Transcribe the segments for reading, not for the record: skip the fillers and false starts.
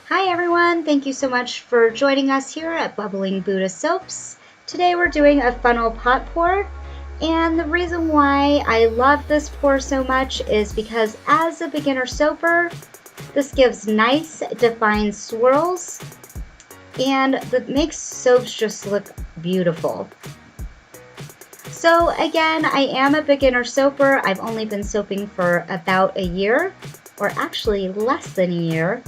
Hi everyone, thank you so much for joining us here at Bubbling Buddha Soaps. Today we're doing a funnel pot pour, and the reason why I love this pour so much is because as a beginner soaper, this gives nice defined swirls and that makes soaps just look beautiful. So again, I am a beginner soaper. I've only been soaping for about a year, or actually less than a year.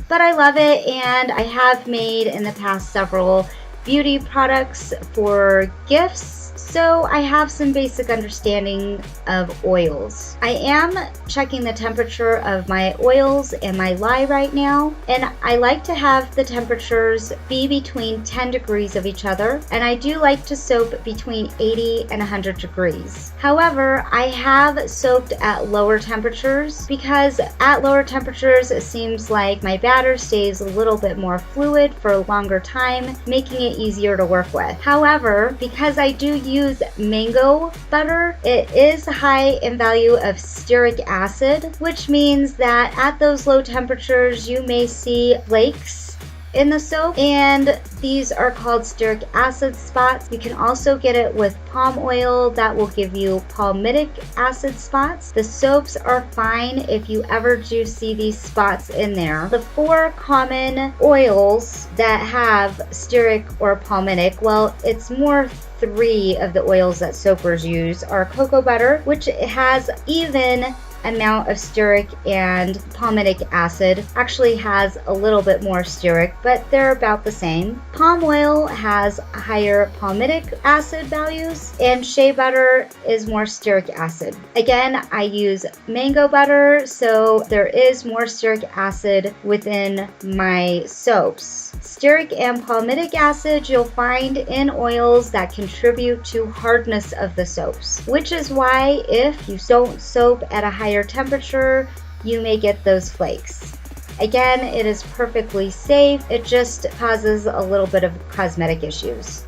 But I love it, and I have made in the past several beauty products for gifts, so I have some basic understanding of oils. I am checking the temperature of my oils and my lye right now, and I like to have the temperatures be between 10 degrees of each other, and I do like to soap between 80 and 100 degrees. However, I have soaped at lower temperatures because at lower temperatures it seems like my batter stays a little bit more fluid for a longer time, making it easier to work with. However, because I do use mango butter, it is high in value of stearic acid, which means that at those low temperatures you may see flakes in the soap, and these are called stearic acid spots. You can also get it with palm oil that will give you palmitic acid spots. The soaps are fine if you ever do see these spots in there. The four common oils that have stearic or palmitic, well, it's more three of the oils that soapers use are cocoa butter, which has even amount of stearic, and palmitic acid actually has a little bit more stearic, but they're about the same. Palm oil has higher palmitic acid values, and shea butter is more stearic acid. Again, I use mango butter, so there is more stearic acid within my soaps. Stearic and palmitic acid you'll find in oils that contribute to hardness of the soaps, which is why if you don't soap at a higher temperature, you may get those flakes. Again, it is perfectly safe. It just causes a little bit of cosmetic issues.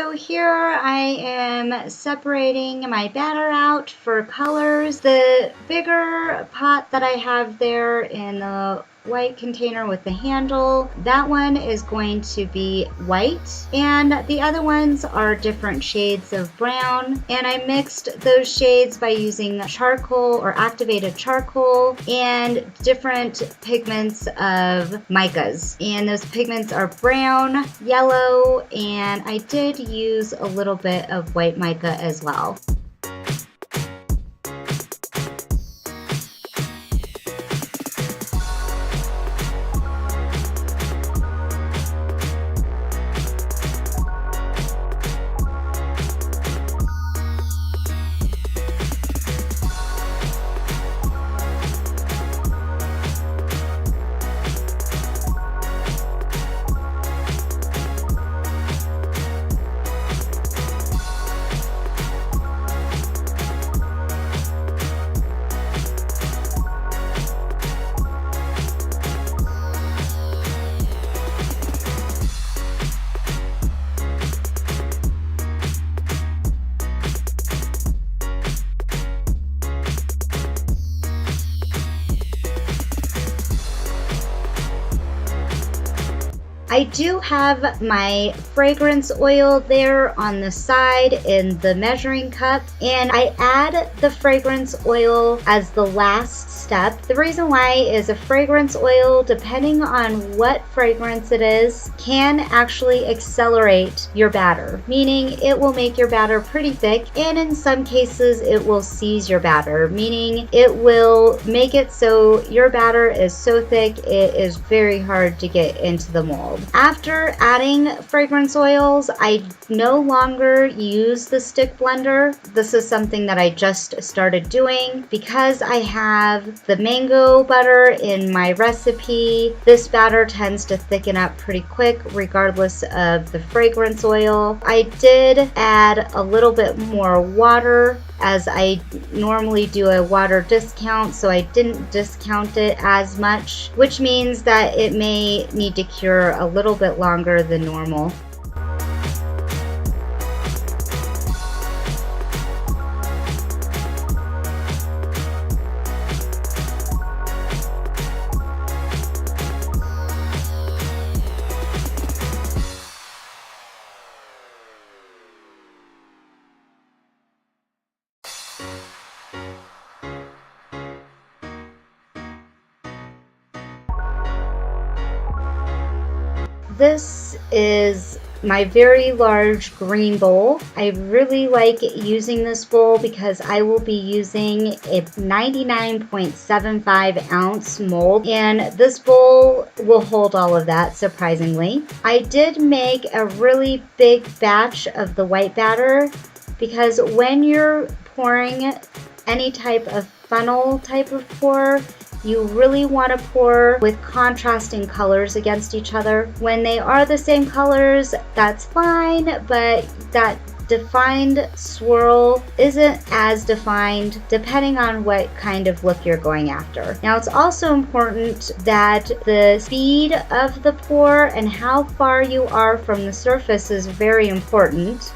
So here I am separating my batter out for colors. The bigger pot that I have there in the white container with the handle, that one is going to be white, and the other ones are different shades of brown, and I mixed those shades by using charcoal or activated charcoal and different pigments of micas, and those pigments are brown, yellow, and I did use a little bit of white mica as well. I do have my fragrance oil there on the side in the measuring cup, and I add the fragrance oil as the last step. The reason why is a fragrance oil, depending on what fragrance it is, can actually accelerate your batter, meaning it will make your batter pretty thick, and in some cases it will seize your batter, meaning it will make it so your batter is so thick it is very hard to get into the mold. After adding fragrance oils, I no longer use the stick blender. This is something that I just started doing because I have the mango butter in my recipe. This batter tends to thicken up pretty quick regardless of the fragrance oil. I did add a little bit more water as I normally do a water discount, so I didn't discount it as much, which means that it may need to cure a little bit longer than normal. This is my very large green bowl. I really like using this bowl because I will be using a 99.75 ounce mold, and this bowl will hold all of that, surprisingly. I did make a really big batch of the white batter because when you're pouring any type of funnel type of pour, you really want to pour with contrasting colors against each other. When they are the same colors, that's fine, but that defined swirl isn't as defined depending on what kind of look you're going after. Now, it's also important that the speed of the pour and how far you are from the surface is very important.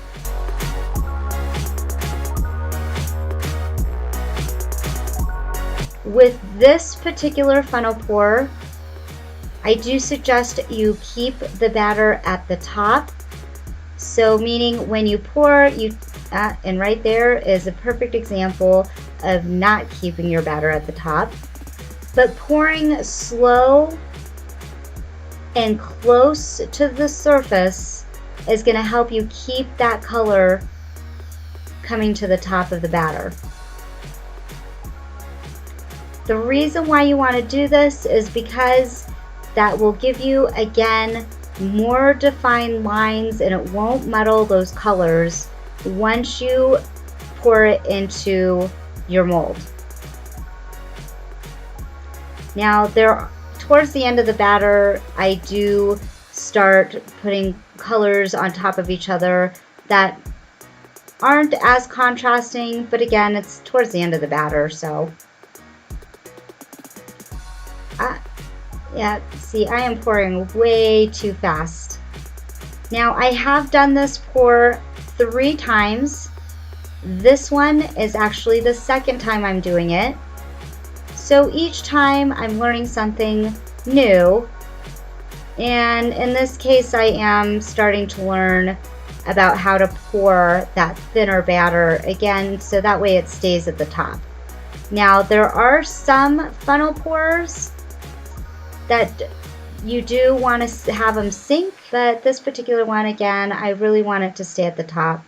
With this particular funnel pour, I do suggest you keep the batter at the top. So meaning when you pour, and right there is a perfect example of not keeping your batter at the top. But pouring slow and close to the surface is going to help you keep that color coming to the top of the batter. The reason why you want to do this is because that will give you, again, more defined lines, and it won't muddle those colors once you pour it into your mold. Now, towards the end of the batter, I do start putting colors on top of each other that aren't as contrasting, but again, it's towards the end of the batter, so. Yeah, see, I am pouring way too fast. Now, I have done this pour 3 times. This one is actually the second time I'm doing it. So each time I'm learning something new. And in this case, I am starting to learn about how to pour that thinner batter again, so that way it stays at the top. Now, there are some funnel pours that you do want to have them sink, but this particular one, again, I really want it to stay at the top.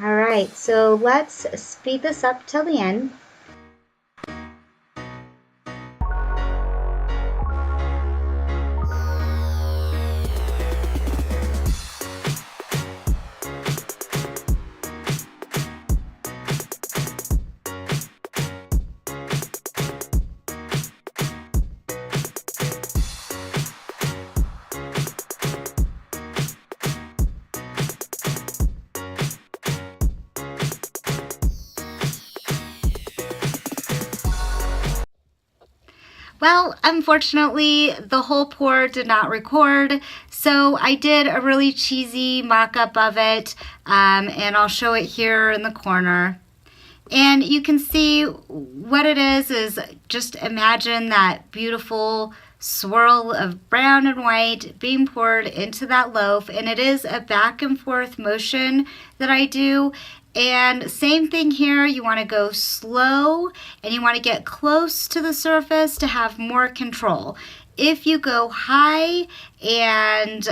All right, so let's speed this up till the end. Well, unfortunately, the whole pour did not record, so I did a really cheesy mock-up of it, and I'll show it here in the corner. And you can see what it is just imagine that beautiful swirl of brown and white being poured into that loaf, and it is a back and forth motion that I do. And same thing here, you want to go slow and you want to get close to the surface to have more control. If you go high and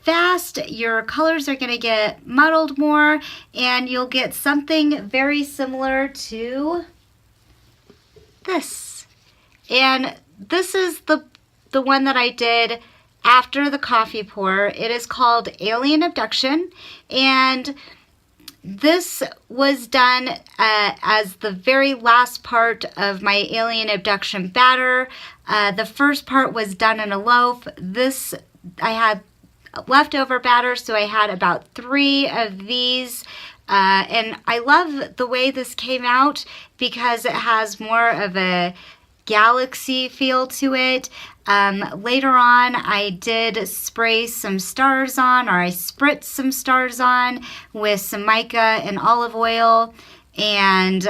fast, your colors are going to get muddled more, and you'll get something very similar to this. And this is the one that I did after the coffee pour. It is called Alien Abduction, and this was done as the very last part of my alien abduction batter. The first part was done in a loaf. This, I had leftover batter, so I had about 3 of these And I love the way this came out because it has more of a galaxy feel to it. Later on, I did spray some stars on, or I spritzed some stars on with some mica and olive oil, and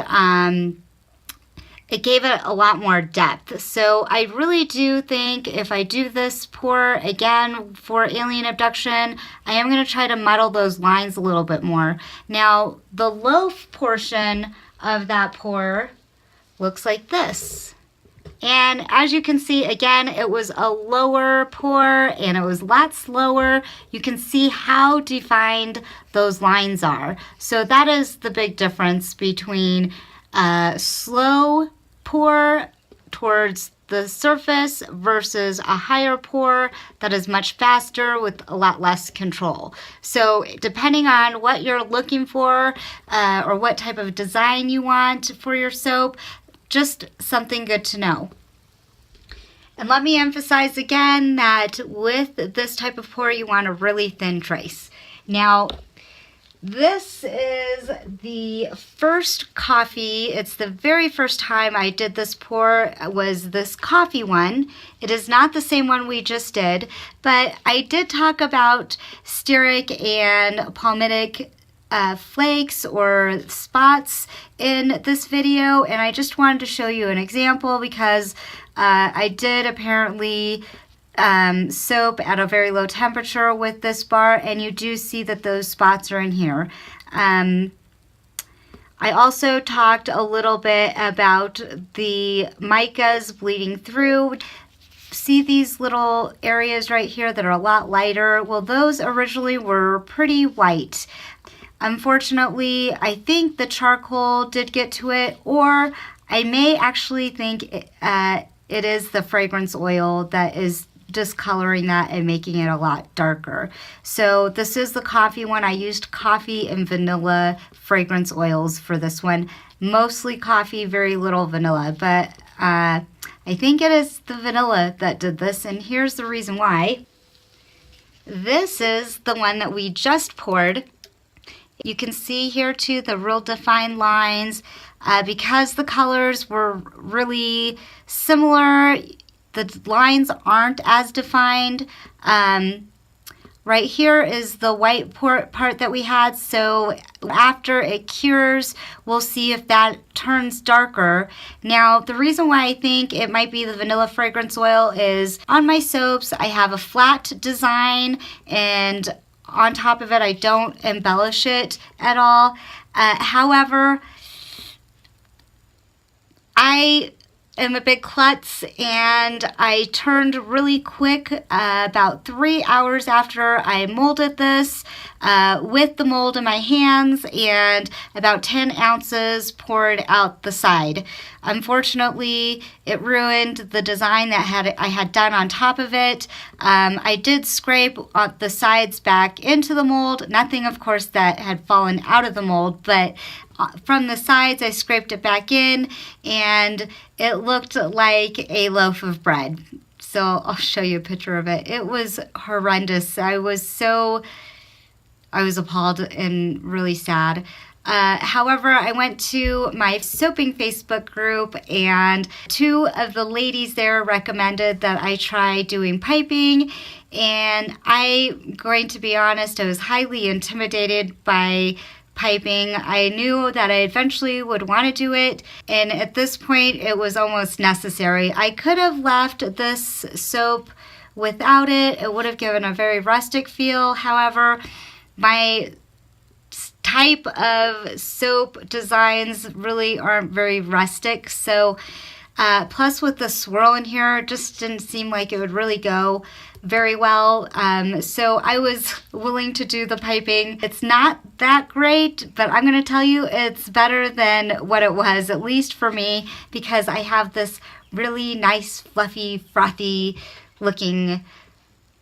it gave it a lot more depth. So I really do think if I do this pour again for alien abduction, I am going to try to muddle those lines a little bit more. Now, the loaf portion of that pour looks like this. And as you can see, again, it was a lower pour and it was a lot slower. You can see how defined those lines are. So that is the big difference between slow pour towards the surface versus a higher pour that is much faster with a lot less control. So depending on what you're looking for or what type of design you want for your soap, just something good to know. And let me emphasize again that with this type of pour, you want a really thin trace. Now, this is the first coffee. It's the very first time I did this pour was this coffee one. It is not the same one we just did, but I did talk about stearic and palmitic flakes or spots in this video, and I just wanted to show you an example because I did apparently soap at a very low temperature with this bar, and you do see that those spots are in here. I also talked a little bit about the micas bleeding through. See these little areas right here that are a lot lighter? Well, those originally were pretty white. Unfortunately, I think the charcoal did get to it, or I may actually think it is the fragrance oil that is discoloring that and making it a lot darker. So this is the coffee one. I used coffee and vanilla fragrance oils for this one. Mostly coffee, very little vanilla, but I think it is the vanilla that did this, and here's the reason why. This is the one that we just poured. You can see here too the real defined lines. Because the colors were really similar, the lines aren't as defined. Right here is the white part that we had, so after it cures, we'll see if that turns darker. Now, the reason why I think it might be the vanilla fragrance oil is on my soaps, I have a flat design, and on top of it, I don't embellish it at all. However, I am a big klutz, and I turned really quick about 3 hours after I molded this with the mold in my hands, and about 10 ounces poured out the side. Unfortunately, it ruined the design that I had done on top of it. I did scrape the sides back into the mold. Nothing, of course, that had fallen out of the mold, but from the sides I scraped it back in, and it looked like a loaf of bread. So I'll show you a picture of it. It was horrendous. I was appalled and really sad. However, I went to my soaping Facebook group, and 2 of the ladies there recommended that I try doing piping, and I'm going to be honest, I was highly intimidated by piping. I knew that I eventually would want to do it, and at this point it was almost necessary. I could have left this soap without it. It would have given a very rustic feel. However, my type of soap designs really aren't very rustic, so plus with the swirl in here, it just didn't seem like it would really go very well, so I was willing to do the piping. It's not that great, but I'm going to tell you it's better than what it was, at least for me, because I have this really nice, fluffy, frothy looking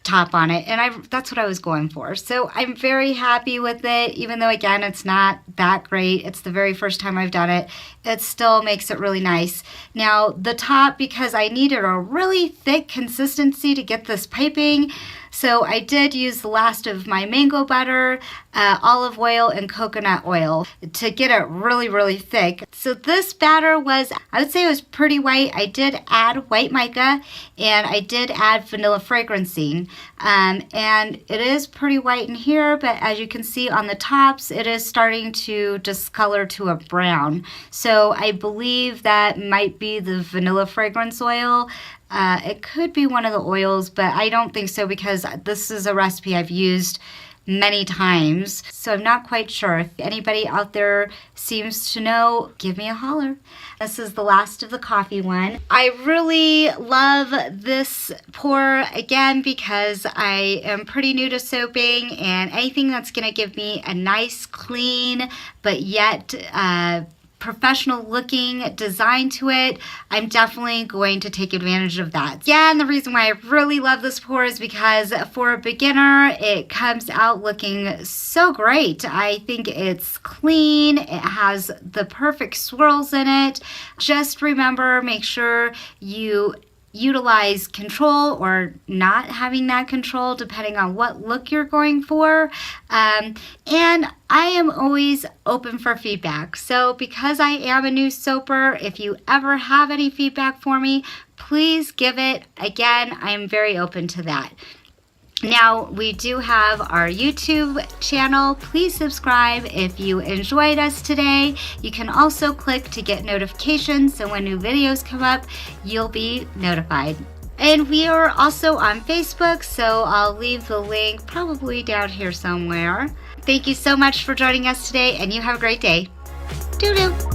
top on it, and that's what I was going for. So I'm very happy with it, even though again it's not that great. It's the very first time I've done it. It still makes it really nice. Now the top, because I needed a really thick consistency to get this piping, So I did use the last of my mango butter, olive oil, and coconut oil to get it really, really thick. So this batter was, I would say it was pretty white. I did add white mica, and I did add vanilla fragrancing. And it is pretty white in here, but as you can see on the tops, it is starting to discolor to a brown. So I believe that might be the vanilla fragrance oil. It could be one of the oils, but I don't think so because this is a recipe I've used many times. So I'm not quite sure. If anybody out there seems to know, give me a holler. This is the last of the coffee one. I really love this pour again because I am pretty new to soaping, and anything that's going to give me a nice, clean, but yet professional looking design to it, I'm definitely going to take advantage of that. Yeah, and the reason why I really love this pour is because for a beginner, it comes out looking so great. I think it's clean, it has the perfect swirls in it. Just remember, make sure you utilize control or not having that control depending on what look you're going for. And I am always open for feedback. So because I am a new soaper, if you ever have any feedback for me, please give it. Again, I am very open to that. Now, we do have our YouTube channel. Please subscribe if you enjoyed us today. You can also click to get notifications, so when new videos come up, you'll be notified. And we are also on Facebook, so I'll leave the link probably down here somewhere. Thank you so much for joining us today, and you have a great day. Doo-doo.